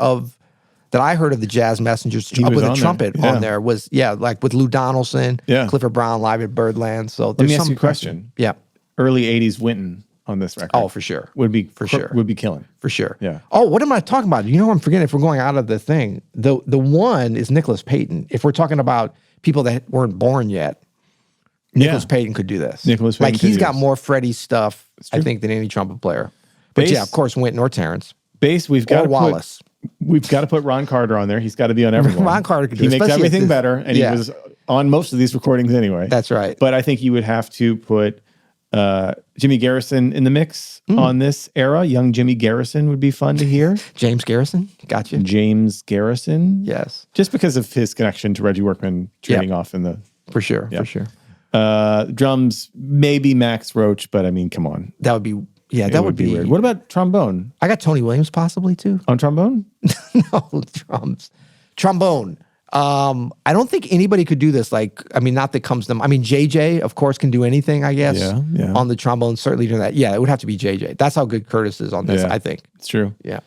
that I heard of the Jazz Messengers He with was a on there. trumpet Yeah. on there was like with Lou Donaldson, Yeah. Clifford Brown live at Birdland. So Let me ask you a question. Yeah. Early 80s Winton on this record. Oh, for sure. Would be sure. Would be killing. For sure. Yeah. Oh, what am I talking about? You know what I'm forgetting if we're going out of the thing. The one is Nicholas Payton. If we're talking about people that weren't born yet, Nicholas Payton could do this. Nicholas Payton like could he's do got this. more Freddie stuff, I true. think, than any trumpet player. But Bass- yeah, of course, Winton or Terrence Bass, we've got or to Wallace. We've got to put Ron Carter on there. He's got to be on everyone. Ron Carter could do He it, makes especially everything if this- better, and yeah. he was on most of these recordings anyway. That's right. But I think you would have to put Jimmy Garrison in the mix on this era. Young Jimmy Garrison would be fun to hear. James Garrison, gotcha. James Garrison. Yes, Just because of his connection to Reggie Workman trading off in the for sure, for sure. drums, maybe Max Roach, but I mean, come on. That would be It that would be weird. What about trombone? I got Tony Williams possibly too. On trombone? No, drums. Trombone. I don't think anybody could do this. Like, I mean, not that comes to them. I mean, JJ, of course, can do anything, I guess. Yeah. On the trombone, certainly doing that. Yeah, it would have to be JJ. That's how good Curtis is on this, Yeah. I think. It's true. Yeah.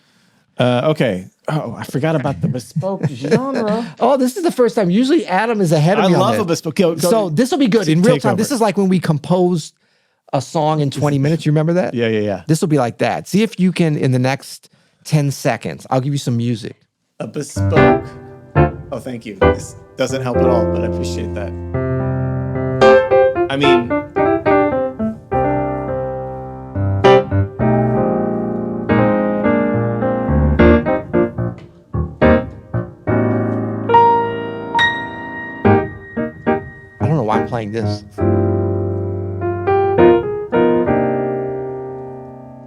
Okay. Oh, I forgot about the bespoke genre. Oh, this is the first time. Usually Adam is ahead of I me on love this. a bespoke. Go- So this will be good in real take time. over. This is like when we composed a song in 20 minutes. You remember that? Yeah. This will be like that. See if you can, in the next 10 seconds, I'll give you some music. A bespoke. Oh, thank you. This doesn't help at all, but I appreciate that. I mean, I don't know why I'm playing this.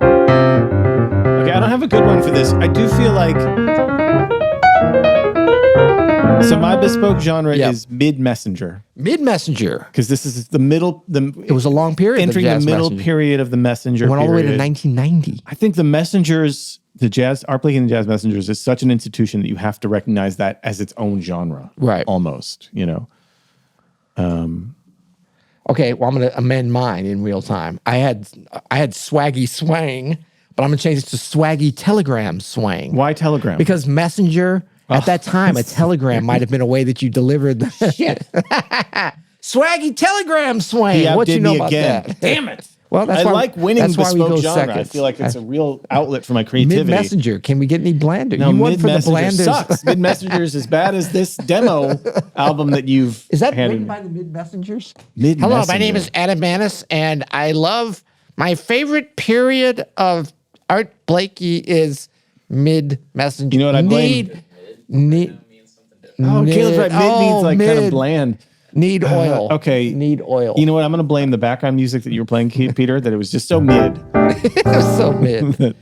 okay, I don't have a good one for this. I do feel like. So my bespoke genre Yep. is mid-messenger Mid-messenger. because this is the middle. It was a long period. entering the Jazz middle Messenger. period of the messenger. It went all the way to period. 1990. I think the Messengers, Art Blakey and the Jazz Messengers is such an institution that you have to recognize that as its own genre. Right. Almost, you know. Okay, well, I'm going to amend mine in real time. I had Swaggy Swang, but I'm going to change it to Swaggy Telegram Swang. Why Telegram? Because Messenger, at that time, a telegram might have been a way that you delivered the shit. Swaggy Telegram Swang. he What you outdid know me about again. that? Damn it. Well, that's I why, like winning that's why we bespoke go genre. second. I feel like it's a real outlet for my creativity. Mid-Messenger. Can we get any blander? No, you won for the Mid-Messenger blanders. sucks. Mid-Messenger is as bad as this demo album that you've Is that handed written me. by the Mid-Messengers? Mid-Messenger. Hello, my name is Adam Manis, and I love my favorite period of Art Blakey is Mid-Messenger. You know what I blame? Need, Oh, Caleb's right. Mid means like kind of bland. Need oil. Okay. Need oil. You know what? I'm going to blame the background music that you were playing, Peter, that it was just so mid. So mid.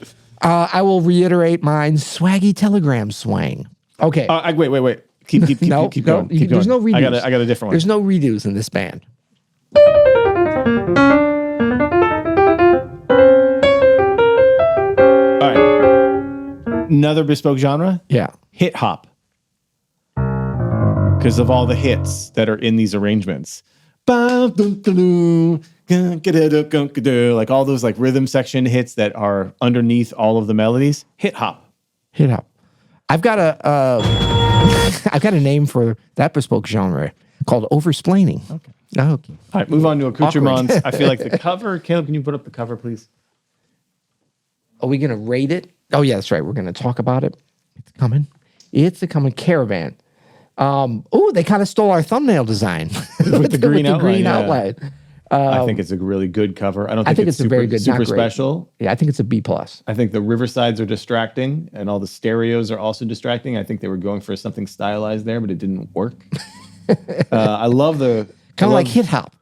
I will reiterate mine. Swaggy Telegram Swang. Okay. Wait. Keep no, going. no, Keep there's no going. redos. I got a different one. There's no redos in this band. All right. Another bespoke genre? Yeah. Hit hop. Because of all the hits that are in these arrangements. Like all those like rhythm section hits that are underneath all of the melodies. Hit hop. Hit up. I've got a name for that bespoke genre called oversplaining. Okay. Okay. All right, move on to accoutrements. I feel like the cover. Caleb, can you put up the cover, please? Are we gonna rate it? Oh yeah, that's right. We're going to talk about it. It's coming. It's a coming. Caravan. Oh, they kind of stole our thumbnail design With the green outline. Yeah. outline. I think it's a really good cover. I don't think think it's a very good, super not great. special. Yeah, I think it's a B+. I think the Riversides are distracting, and all the stereos are also distracting. I think they were going for something stylized there, but it didn't work. I love the Kind of like hip hop.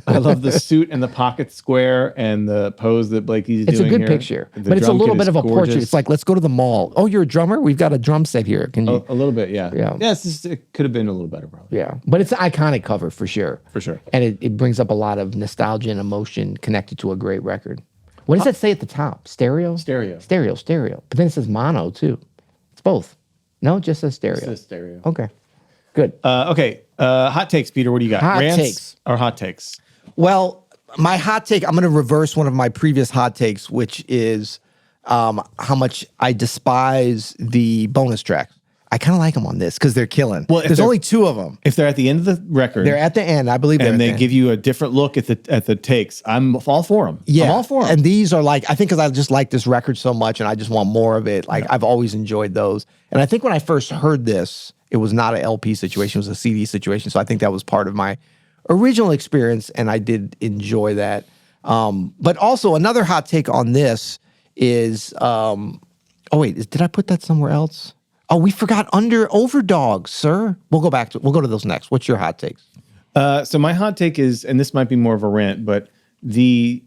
I love the suit and the pocket square and the pose that Blakey's doing. It's a good here. picture, The but it's a drum little kit bit is of a gorgeous. portrait. It's like, let's go to the mall. Oh, you're a drummer? We've got a drum set here. Can you? A little bit, yeah. Yeah. It could have been a little better, probably. Yeah, but it's an iconic cover for sure. For sure. And it brings up a lot of nostalgia and emotion connected to a great record. What does that say at the top? Stereo? Stereo. Stereo. But then it says mono too. It's both. No, it just says stereo. It says stereo. Okay. Good. Okay. Hot takes, Peter. What do you got? Hot Rants takes. or hot takes? Well, my hot take, I'm going to reverse one of my previous hot takes, which is how much I despise the bonus tracks. I kind of like them on this because they're killing. Well, if there's they're- only 2 of them. If they're at the end of the record, They're at the end, I believe. and they're they at the give end. you a different look at the takes, I'm all for them. Yeah, I'm all for them. And these are like, I think because I just like this record so much and I just want more of it. Like I've always enjoyed those. And I think when I first heard this, it was not an LP situation, it was a CD situation. So I think that was part of my original experience and I did enjoy that. But also another hot take on this is, did I put that somewhere else? Oh, we forgot Overdog, sir. We'll go to those next. What's your hot takes? So my hot take is, and this might be more of a rant, but the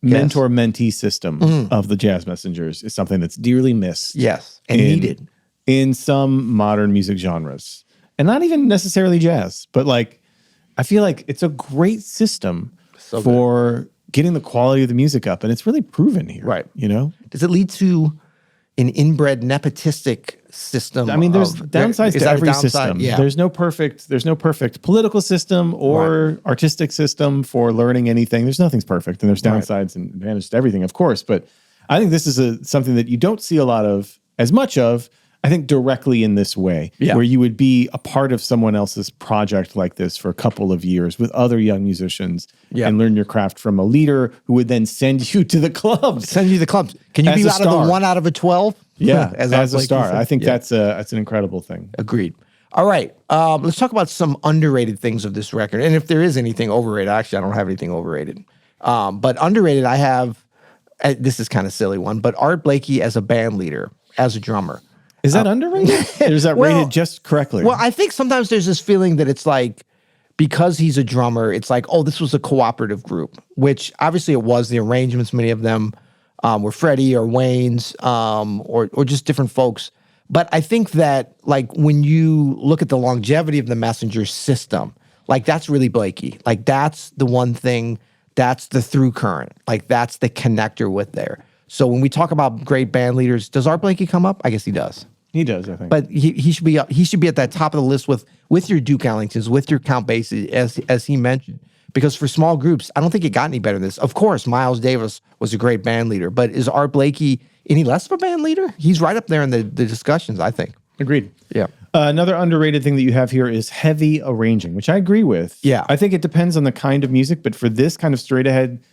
mentor-mentee system of the Jazz Messengers is something that's dearly missed. Yes, and needed. In some modern music genres. And not even necessarily jazz, but like, I feel like it's a great system for getting the quality of the music up. And it's really proven here. Right. You know? Does it lead to an inbred nepotistic system? I mean, there's downsides to every system. Yeah. There's no perfect political system or artistic system for learning anything. There's nothing's perfect, and there's downsides and advantages to everything, of course. But I think this is something that you don't see as much of, I think, directly in this way, where you would be a part of someone else's project like this for a couple of years with other young musicians and learn your craft from a leader who would then send you to the clubs. Send you to the clubs. Can you As be a out of star. the 1 out of 12? Yeah, as Art a Blakey star. said. I think that's an incredible thing. Agreed. All right. Let's talk about some underrated things of this record. And if there is anything overrated, actually, I don't have anything overrated. But underrated, I have, this is kind of a silly one, but Art Blakey as a band leader, as a drummer. Is that underrated? Or is that rated just correctly? Well, I think sometimes there's this feeling that it's like, because he's a drummer, it's like, oh, this was a cooperative group, which obviously it was. The arrangements, many of them were Freddie or Wayne's or just different folks. But I think that, like, when you look at the longevity of the Messenger system, like, that's really Blakey. Like, that's the one thing, that's the through current. Like, that's the connector with there. So when we talk about great band leaders, does Art Blakey come up? I guess he does. He does, I think. But he should be up, he should be at that top of the list with your Duke Ellingtons, with your Count Basie, as he mentioned. Because for small groups, I don't think it got any better than this. Of course, Miles Davis was a great band leader, but is Art Blakey any less of a band leader? He's right up there in the discussions, I think. Agreed. Yeah. Another underrated thing that you have here is heavy arranging, which I agree with. Yeah. I think it depends on the kind of music, but for this kind of straight ahead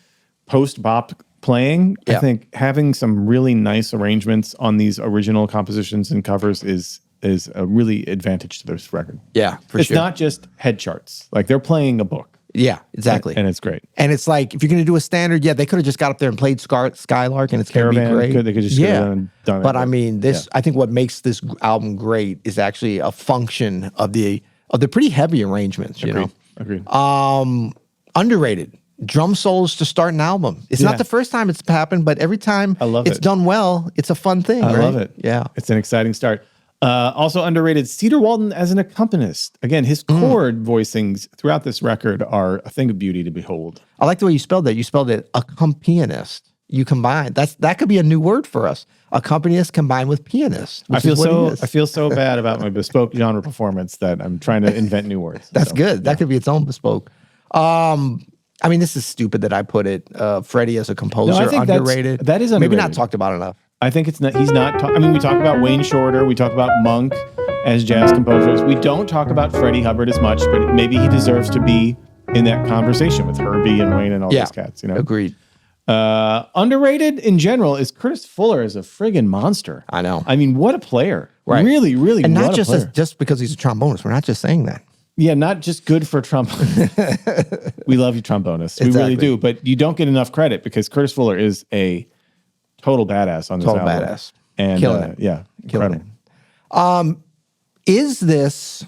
post-bop playing, I think having some really nice arrangements on these original compositions and covers is a really advantage to this record. Yeah, for it's sure. not just head charts. Like, they're playing a book. Yeah, exactly. And it's great. And it's like, if you're going to do a standard, they could have just got up there and played Skylark, and it's going to be Caravan, great. they could just go and done it. But I mean, I think what makes this album great is actually a function of the pretty heavy arrangements. Agreed. Underrated drum solos to start an album. It's not the first time it's happened, but every time it's done well, it's a fun thing. I right? love it. Yeah, it's an exciting start. Also underrated, Cedar Walton as an accompanist. Again, his chord voicings throughout this record are a thing of beauty to behold. I like the way you spelled that. You spelled it accompanist. You combine that could be a new word for us. Accompanist combined with pianist. I feel so bad about my bespoke genre performance that I'm trying to invent new words. That's good. That could be its own bespoke. I mean, this is stupid that I put it. Freddie as a composer, I think underrated. that is underrated. Maybe not talked about enough. I think it's not. He's not. I mean, we talk about Wayne Shorter. We talk about Monk as jazz composers. We don't talk about Freddie Hubbard as much, but maybe he deserves to be in that conversation with Herbie and Wayne and all those cats. Agreed. Underrated in general is Curtis Fuller is a friggin' monster. I know. I mean, what a player. Right. Really, really, And what not a just player. just because he's a trombonist. We're not just saying that. Yeah, not just good for trombone. We love you, trombonists. We really Exactly. do. But you don't get enough credit because Curtis Fuller is a total badass on this Total album. badass. And Killing it. yeah, Killing incredible. Is this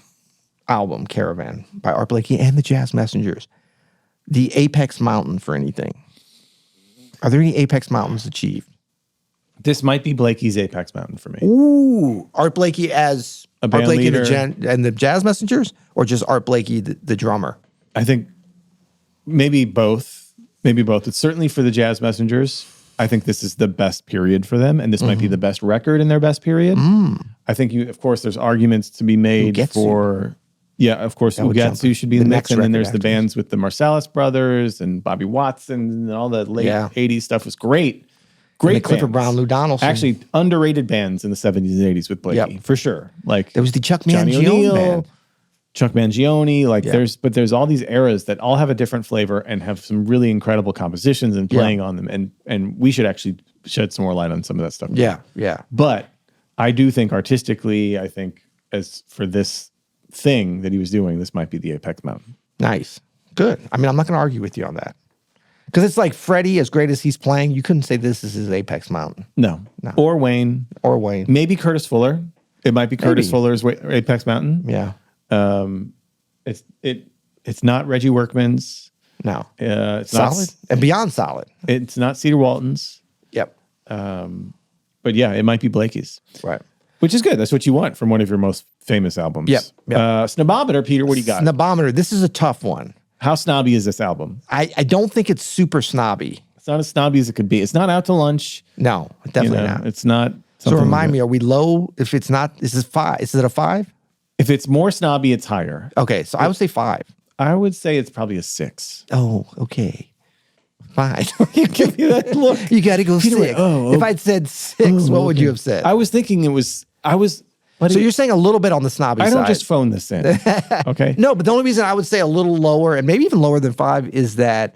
album, Caravan, by Art Blakey and the Jazz Messengers, the apex mountain for anything? Are there any apex mountains achieved? This might be Blakey's Apex Mountain for me. Ooh, Art Blakey as A Art band Blakey leader. and the Jazz Messengers, or just Art Blakey, the drummer? I think maybe both. Maybe both. It's certainly for the Jazz Messengers. I think this is the best period for them, and this might be the best record in their best period. I think of course, there's arguments to be made Ugetsu. for. Yeah, of course, would Ugetsu jump. should be in The the next mix, and then record there's the after bands with the Marsalis brothers and Bobby Watson and all the late Yeah. 80s stuff was great. And Great the Clifford bands. Brown, Lou Donaldson. Actually, underrated bands in the 70s and 80s with Blakey, Yep. for sure. Like There was the Chuck Johnny Mangione O'Neill, band. Chuck Mangione. Like Yeah. there's all these eras that all have a different flavor and have some really incredible compositions and playing on them. And we should actually shed some more light on some of that stuff. Yeah. But I do think artistically, I think as for this thing that he was doing, this might be the apex mountain. Nice. Good. I mean, I'm not going to argue with you on that. Because it's like Freddie, as great as he's playing, you couldn't say this is his apex mountain. No. Or Wayne. Or Wayne. Maybe Curtis Fuller. It might be Curtis Fuller's apex mountain. Yeah. It's not Reggie Workman's. No. It's Solid. not. And beyond solid. It's not Cedar Walton's. Yep. But yeah, it might be Blakey's, Right. which is good. That's what you want from one of your most famous albums. Yep. Snobometer, Peter. What do you got? Snobometer. This is a tough one. How snobby is this album? I don't think it's super snobby. It's not as snobby as it could be. It's not out to lunch. No, You definitely know, not. it's not. So remind me, are we low? If it's not, is this 5? Is it a 5? If it's more snobby, it's higher. Okay, so I would say 5. I would say it's probably a 6. Oh, okay. 5. You give me that look. You got to go 6. went, oh, If I'd said 6, what would you have said? I was thinking it was. So you're saying a little bit on the snobby I side. don't just phone this in. Okay. No, but the only reason I would say a little lower, and maybe even lower than 5, is that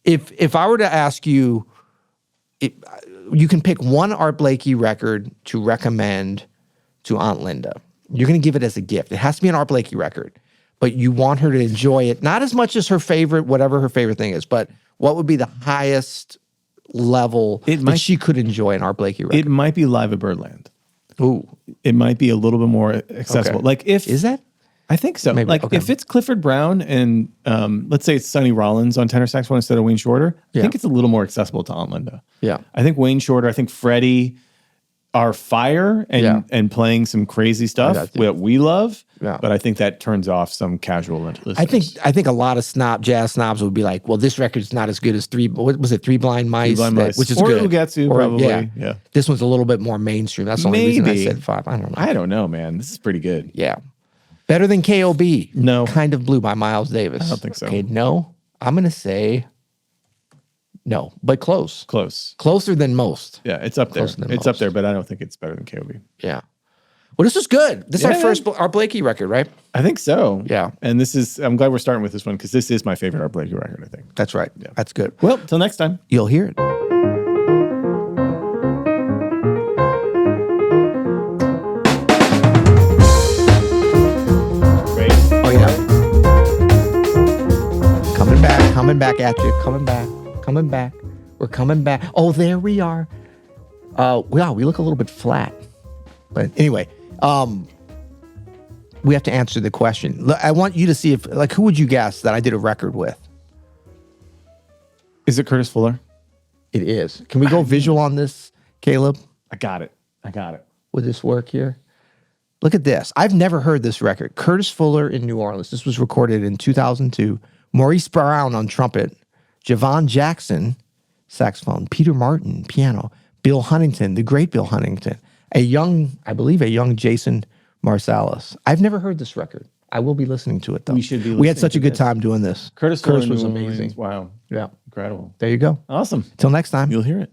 if I were to ask you, you can pick one Art Blakey record to recommend to Aunt Linda. You're going to give it as a gift. It has to be an Art Blakey record, but you want her to enjoy it, not as much as her favorite, whatever her favorite thing is, but what would be the highest level that she could enjoy an Art Blakey record? It might be Live at Birdland. Ooh. It might be a little bit more accessible. Okay. Like if Is that? I think so. Maybe, Like okay. if it's Clifford Brown and let's say it's Sonny Rollins on tenor saxophone instead of Wayne Shorter, I think it's a little more accessible to Aunt Linda. Yeah. I think Wayne Shorter, I think Freddie are fire and playing some crazy stuff got you. that we love. Yeah. But I think that turns off some casual listeners. I think a lot of jazz snobs would be like, well, this record's not as good as what was it, Three Blind Mice, Blind Mice. which is Or good. Ugetsu, probably, yeah. This one's a little bit more mainstream. That's the only reason I said 5. I don't know. I don't know, man. This is pretty good. Yeah. Better than KOB. No. Kind of Blue by Miles Davis. I don't think so. Okay, no. I'm going to say no, but close. Close. Closer than most. Yeah, it's up there. Closer than It's up most. there, but I don't think it's better than KOB. Yeah. Well, this is good. This is our Yeah. first Art Blakey record, right? I think so. Yeah. And I'm glad we're starting with this one because this is my favorite Art Blakey record, I think. That's right. Yeah. That's good. Well, till next time. You'll hear it. Oh, yeah. Coming back at you. Coming back. We're coming back. Oh, there we are. Wow, we look a little bit flat. But anyway, we have to answer the question. I want you to see who would you guess that I did a record with? Is it Curtis Fuller? It is. Can we go visual on this, Caleb? I got it. Would this work here? Look at this. I've never heard this record. Curtis Fuller in New Orleans. This was recorded in 2002. Maurice Brown on trumpet. Javon Jackson, saxophone. Peter Martin, piano. Bill Huntington, the great Bill Huntington. I believe a young Jason Marsalis. I've never heard this record. I will be listening to it, though. We should be We had listening such a to good this. time doing this. Curtis Fuller was in New amazing. Orleans. Wow. Yeah. Incredible. There you go. Awesome. Till next time. You'll hear it.